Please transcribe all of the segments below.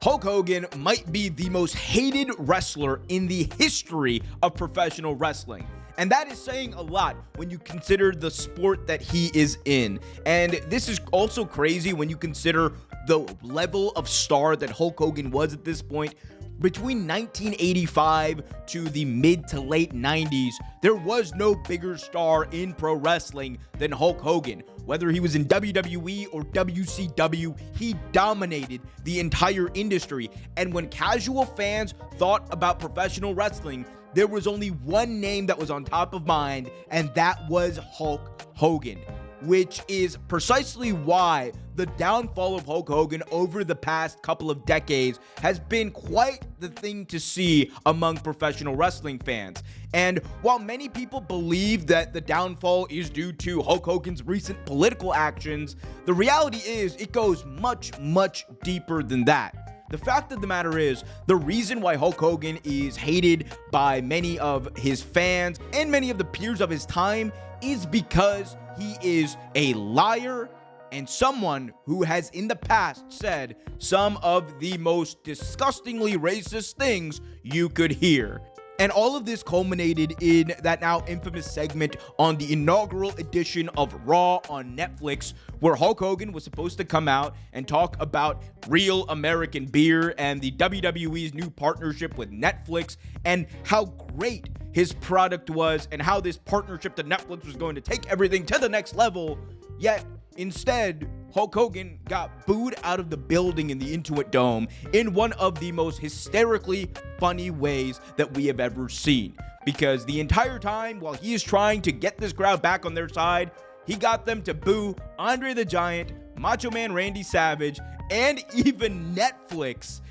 Hulk Hogan might be the most hated wrestler in the history of professional wrestling. And that is saying a lot when you consider the sport that he is in. And this is also crazy when you consider the level of star that Hulk Hogan was at this point. Between 1985 to the mid to late 90s, there was no bigger star in pro wrestling than Hulk Hogan. Whether he was in WWE or WCW, he dominated the entire industry. And when casual fans thought about professional wrestling, there was only one name that was on top of mind, and that was Hulk Hogan. Which is precisely why the downfall of Hulk Hogan over the past couple of decades has been quite the thing to see among professional wrestling fans. And while many people believe that the downfall is due to Hulk Hogan's recent political actions, the reality is it goes much, much deeper than that. The fact of the matter is, the reason why Hulk Hogan is hated by many of his fans and many of the peers of his time is because he is a liar and someone who has in the past said some of the most disgustingly racist things you could hear. And all of this culminated in that now infamous segment on the inaugural edition of Raw on Netflix, where Hulk Hogan was supposed to come out and talk about real American beer and the WWE's new partnership with Netflix and how great his product was and how this partnership to Netflix was going to take everything to the next level. Yet, instead, Hulk Hogan got booed out of the building in the Intuit Dome in one of the most hysterically funny ways that we have ever seen. Because the entire time, while he is trying to get this crowd back on their side, he got them to boo Andre the Giant, Macho Man Randy Savage, and even Netflix.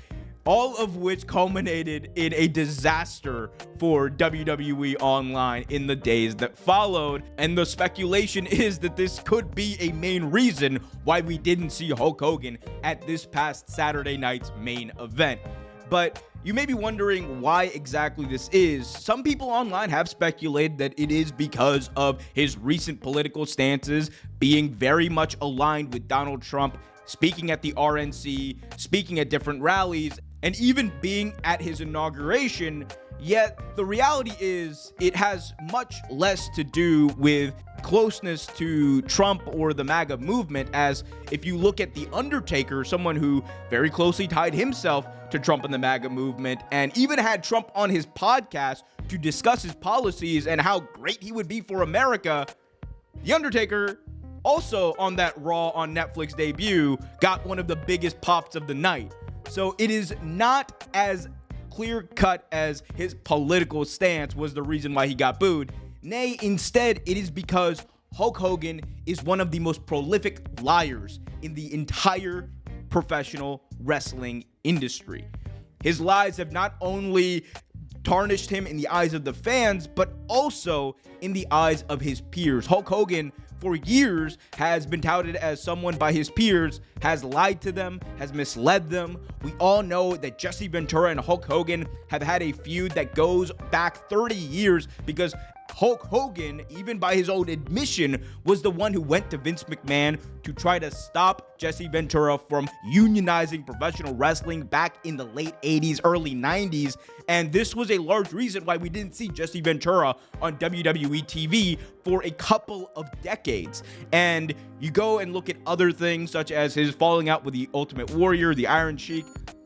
All of which culminated in a disaster for WWE Online in the days that followed. And the speculation is that this could be a main reason why we didn't see Hulk Hogan at this past Saturday night's main event. But you may be wondering why exactly this is. Some people online have speculated that it is because of his recent political stances being very much aligned with Donald Trump, speaking at the RNC, speaking at different rallies, and even being at his inauguration. Yet the reality is it has much less to do with closeness to Trump or the MAGA movement, as if you look at The Undertaker, someone who very closely tied himself to Trump and the MAGA movement and even had Trump on his podcast to discuss his policies and how great he would be for America, The Undertaker also on that Raw on Netflix debut got one of the biggest pops of the night. So it is not as clear-cut as his political stance was the reason why he got booed. Nay, instead, it is because Hulk Hogan is one of the most prolific liars in the entire professional wrestling industry. His lies have not only tarnished him in the eyes of the fans, but also in the eyes of his peers. Hulk Hogan, for years, has been touted as someone by his peers, has lied to them, has misled them. We all know that Jesse Ventura and Hulk Hogan have had a feud that goes back 30 years because Hulk Hogan, even by his own admission, was the one who went to Vince McMahon to try to stop Jesse Ventura from unionizing professional wrestling back in the late 80s, early 90s. And this was a large reason why we didn't see Jesse Ventura on WWE TV for a couple of decades. And you go and look at other things such as his falling out with the Ultimate Warrior, the Iron Sheik.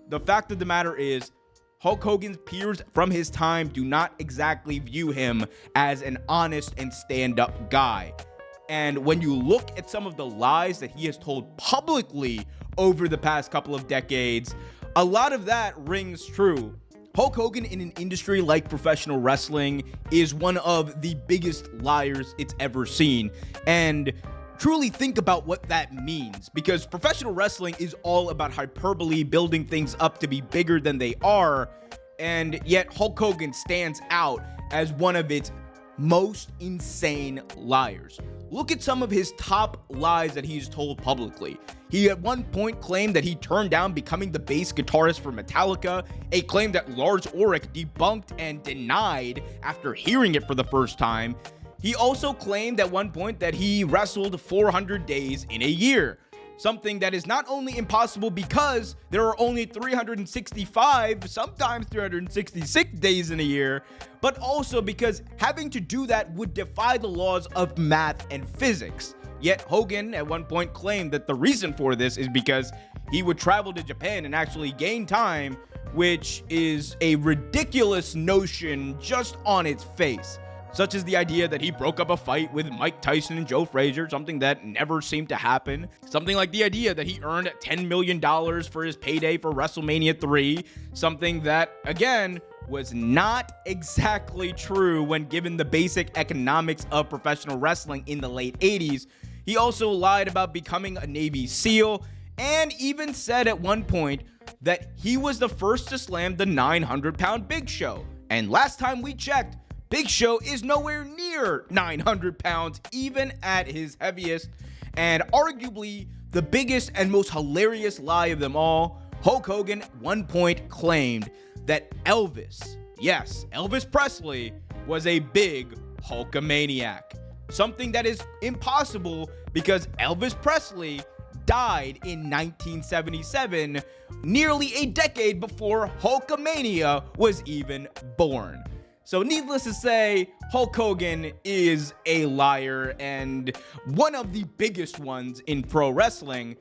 The fact of the matter is, Hulk Hogan's peers from his time do not exactly view him as an honest and stand-up guy. And when you look at some of the lies that he has told publicly over the past couple of decades, a lot of that rings true. Hulk Hogan in an industry like professional wrestling is one of the biggest liars it's ever seen. And truly think about what that means, because professional wrestling is all about hyperbole, building things up to be bigger than they are, and yet Hulk Hogan stands out as one of its most insane liars. Look at some of his top lies that he's told publicly. He at one point claimed that he turned down becoming the bass guitarist for Metallica, a claim that Lars Ulrich debunked and denied after hearing it for the first time. He also claimed at one point that he wrestled 400 days in a year. Something that is not only impossible because there are only 365, sometimes 366 days in a year, but also because having to do that would defy the laws of math and physics. Yet Hogan at one point claimed that the reason for this is because he would travel to Japan and actually gain time, which is a ridiculous notion just on its face. Such as the idea that he broke up a fight with Mike Tyson and Joe Frazier, something that never seemed to happen. Something like the idea that he earned $10 million for his payday for WrestleMania 3, something that, again, was not exactly true when given the basic economics of professional wrestling in the late 80s. He also lied about becoming a Navy SEAL, and even said at one point that he was the first to slam the 900-pound Big Show. And last time we checked, Big Show is nowhere near 900 pounds, even at his heaviest. And arguably the biggest and most hilarious lie of them all, Hulk Hogan at one point claimed that Elvis, yes, Elvis Presley, was a big Hulkamaniac. Something that is impossible because Elvis Presley died in 1977, nearly a decade before Hulkamania was even born. So needless to say, Hulk Hogan is a liar and one of the biggest ones in pro wrestling.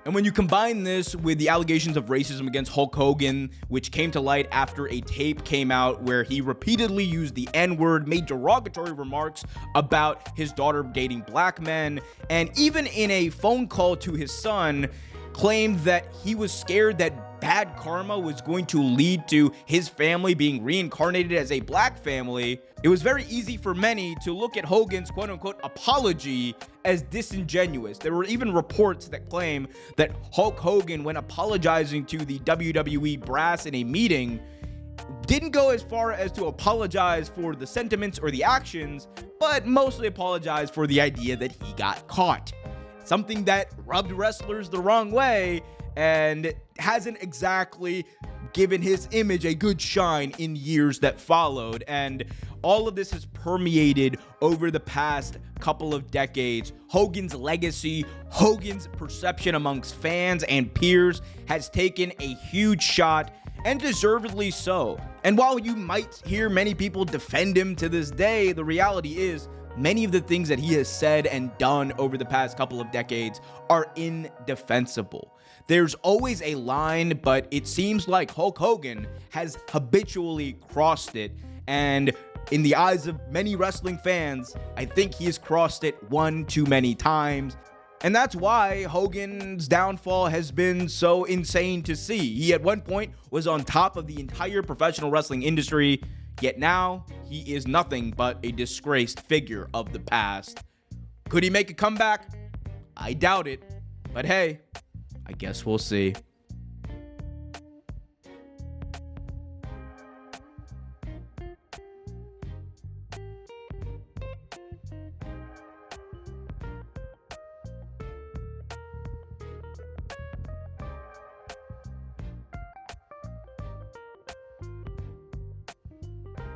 And when you combine this with the allegations of racism against Hulk Hogan, which came to light after a tape came out where he repeatedly used the N-word, made derogatory remarks about his daughter dating black men, and even in a phone call to his son, claimed that he was scared that bad karma was going to lead to his family being reincarnated as a black family, it was very easy for many to look at Hogan's quote-unquote apology as disingenuous. There were even reports that claim that Hulk Hogan, when apologizing to the WWE brass in a meeting, didn't go as far as to apologize for the sentiments or the actions, but mostly apologized for the idea that he got caught. Something that rubbed wrestlers the wrong way and hasn't exactly given his image a good shine in years that followed. And all of this has permeated over the past couple of decades. Hogan's legacy, Hogan's perception amongst fans and peers has taken a huge shot, and deservedly so. And while you might hear many people defend him to this day, the reality is many of the things that he has said and done over the past couple of decades are indefensible. There's always a line, but it seems like Hulk Hogan has habitually crossed it. And in the eyes of many wrestling fans, I think he has crossed it one too many times. And that's why Hogan's downfall has been so insane to see. He at one point was on top of the entire professional wrestling industry, yet now he is nothing but a disgraced figure of the past. Could he make a comeback? I doubt it. But hey, I guess we'll see.